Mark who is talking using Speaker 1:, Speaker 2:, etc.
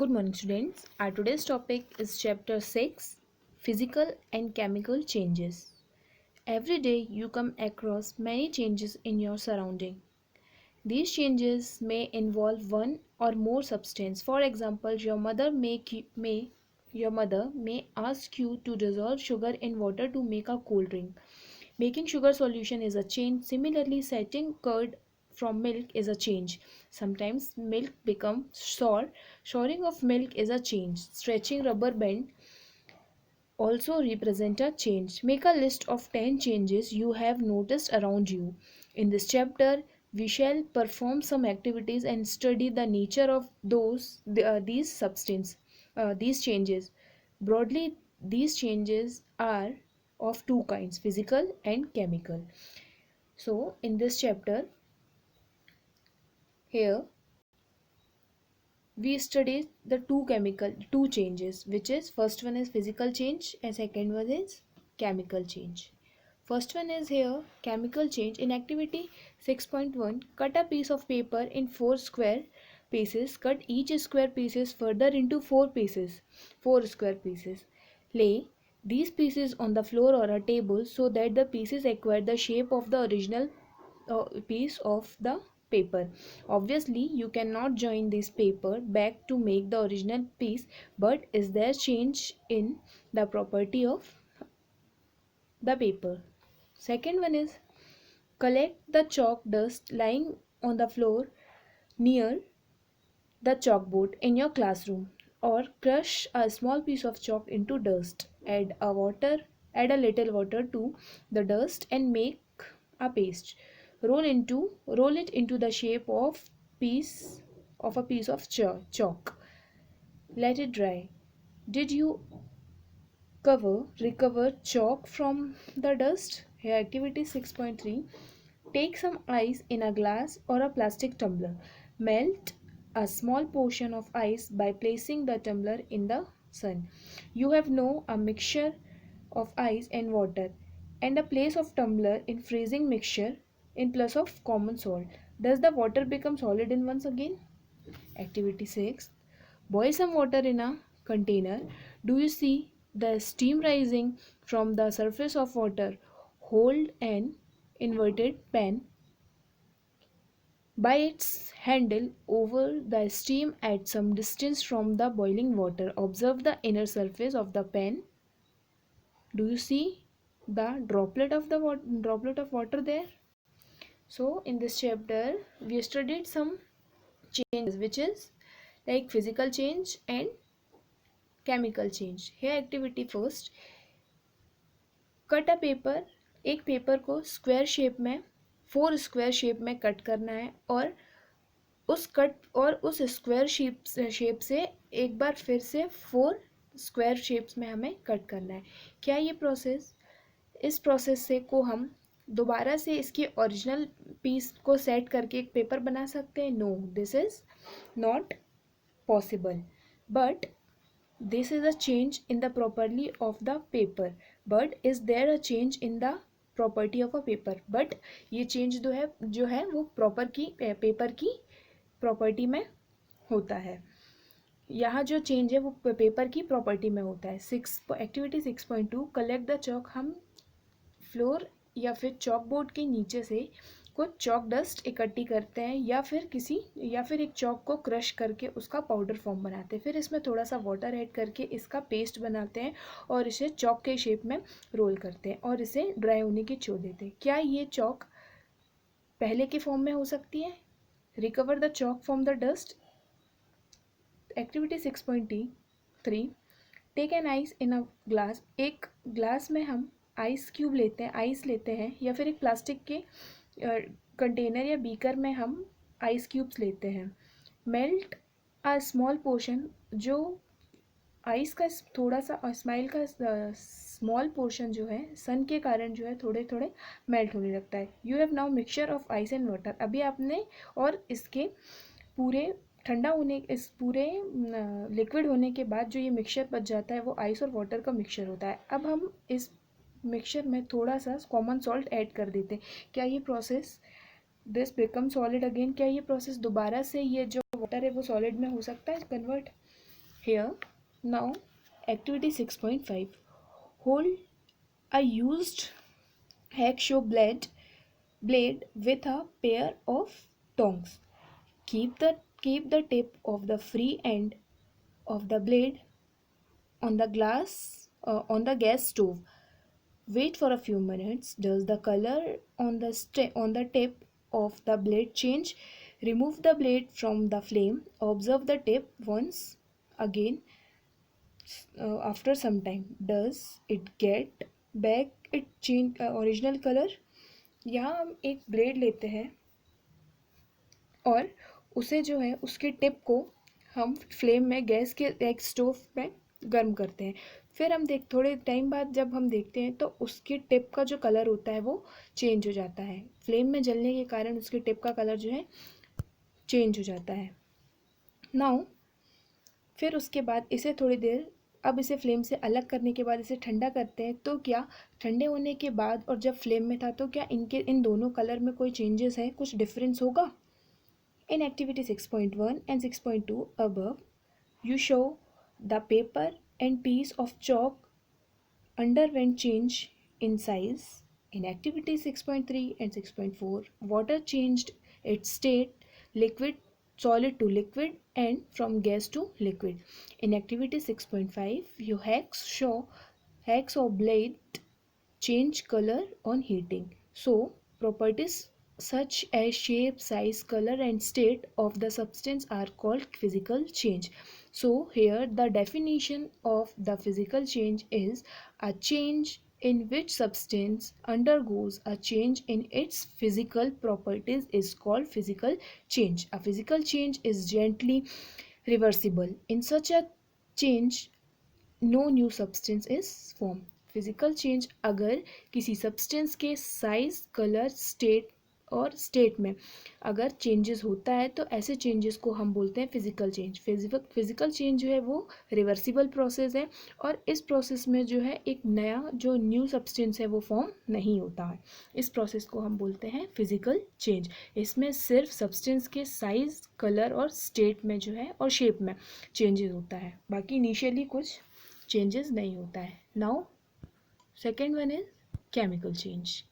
Speaker 1: Good morning, students. Our today's topic is Chapter 6 Physical and Chemical Changes. Every day you come across many changes in your surrounding. These changes may involve one or more substance. For example, your mother may ask you to dissolve sugar in water to make a cold drink. Making sugar solution is a change. Similarly, setting curd from milk is a change. Sometimes milk becomes sour. Souring of milk is a change. Stretching rubber band also represent a change. Make a list of 10 changes you have noticed around you. In this chapter, we shall perform some activities and study the nature of these changes. Broadly, these changes are of two kinds, physical and chemical. So, in this chapter, here we study the two changes, which is first one is physical change and second one is chemical change. First one is here chemical change. In activity 6.1, cut a piece of paper in 4 square pieces. Cut each square pieces further into 4 square pieces. Lay these pieces on the floor or a table so that the pieces acquire the shape of the original piece of the paper. Obviously, you cannot join this paper back to make the original piece, but is there change in the property of the paper? Second one is collect the chalk dust lying on the floor near the chalkboard in your classroom, or crush a small piece of chalk into dust. Add a little water to the dust and make a paste. Roll it into the shape of a piece of chalk. Let it dry. Did you recover chalk from the dust? Here activity 6.3. Take some ice in a glass or a plastic tumbler. Melt a small portion of ice by placing the tumbler in the sun. You have now a mixture of ice and water and a place of tumbler in freezing mixture in place of common salt. Does the water become solid in once again? Activity 6. Boil some water in a container. Do you see the steam rising from the surface of water? Hold an inverted pan by its handle over the steam at some distance from the boiling water. Observe the inner surface of the pan. Do you see the droplet of water there? So in this chapter we studied some changes, which is like physical change and chemical change. Here activity first, cut a paper. एक paper को square shape में 4 square shape में cut करना है और उस square shape से एक बार फिर से 4 स्क्वायर शेप्स में हमें कट करना है. क्या ये प्रोसेस, इस प्रोसेस से को हम दोबारा से इसकी ओरिजिनल पीस को सेट करके एक पेपर बना सकते हैं? No, this is not possible, but this is a change in the property of the paper. But is there a change in the property of a paper? But ये change जो है वो paper की property में होता है. यहाँ जो चेंज है वो पेपर की प्रॉपर्टी में होता है. Activity 6.2, collect the chalk. हम फ्लोर या फिर चॉक बोर्ड के नीचे से कुछ चॉक डस्ट इकट्ठी करते हैं या फिर एक चॉक को क्रश करके उसका पाउडर फॉर्म बनाते हैं. फिर इसमें थोड़ा सा वाटर ऐड करके इसका पेस्ट बनाते हैं और इसे चॉक के शेप में रोल करते हैं और इसे ड्राई होने की छोड़ देते हैं. क्या ये चॉक पहले के फॉर्म में हो सकती है? Recover the chalk from the dust. Activity 6.3, take an ice in a glass. एक ग्लास में हम आइस लेते हैं या फिर एक प्लास्टिक के कंटेनर या बीकर में हम आइस क्यूब्स लेते हैं. Melt a small portion. जो आइस का थोड़ा सा स्मॉल पोर्शन जो है सन के कारण जो है थोड़े थोड़े मेल्ट होने लगता है. You have now mixture of ice and water. अभी आपने और इसके पूरे इस पूरे लिक्विड होने के बाद जो ये मिक्सचर बच जाता है वो आइस और वाटर का मिक्सचर होता है. अब हम इस मिक्सचर में थोड़ा सा कॉमन सॉल्ट ऐड कर देते हैं. क्या ये process this become solid again? क्या ये प्रोसेस दोबारा से ये जो वाटर है वो सॉलिड में हो सकता है convert? Here, now activity 6.5. Hold a used hacksaw blade with a pair of tongs. Keep the tip of the free end of the blade on the gas stove. Wait for a few minutes. Does the color on the tip of the blade change? Remove the blade from the flame. Observe the tip once again after some time. Does it get back its change original color? यहाँ हम एक blade लेते हैं और उसे जो है उसके टिप को हम फ्लेम में गैस के एक स्टोव में गर्म करते हैं। फिर हम थोड़े टाइम बाद जब हम देखते हैं तो उसकी टिप का जो कलर होता है वो चेंज हो जाता है। फ्लेम में जलने के कारण उसकी टिप का कलर जो है चेंज हो जाता है। नाउ फिर उसके बाद इसे थोड़ी देर अब इसे फ्लेम से अलग करने के बाद इसे ठंडा करते हैं। तो क्या ठंडे होने के बाद और जब फ्लेम में था तो क्या इन दोनों कलर में कोई चेंजेस है, कुछ डिफरेंस होगा? In activity 6.1 and 6.2 above, you show the paper and piece of chalk underwent change in size. In activity 6.3 and 6.4, water changed its state, liquid solid to liquid and from gas to liquid. In activity 6.5, you hacksaw blade change color on heating. So, properties such as shape, size, color, and state of the substance are called physical change. So, here the definition of the physical change is a change in which substance undergoes a change in its physical properties is called physical change. A physical change is gently reversible. In such a change, no new substance is form. Physical change अगर किसी substance के size, colour, state में अगर changes होता है तो ऐसे changes को हम बोलते हैं फिजिकल चेंज। फिजिकल चेंज जो है वो रिवर्सिबल प्रोसेस है और इस प्रोसेस में जो है एक नया जो न्यू सब्सटेंस है वो फॉर्म नहीं होता है। इस प्रोसेस को हम बोलते हैं फिजिकल चेंज। इसमें सिर्फ सब्सटेंस के साइज, कलर और स्टेट में जो है और शेप में चेंजेस होता है, बाकी इनिशियली कुछ चेंजेस नहीं होता है। Now second one is chemical change.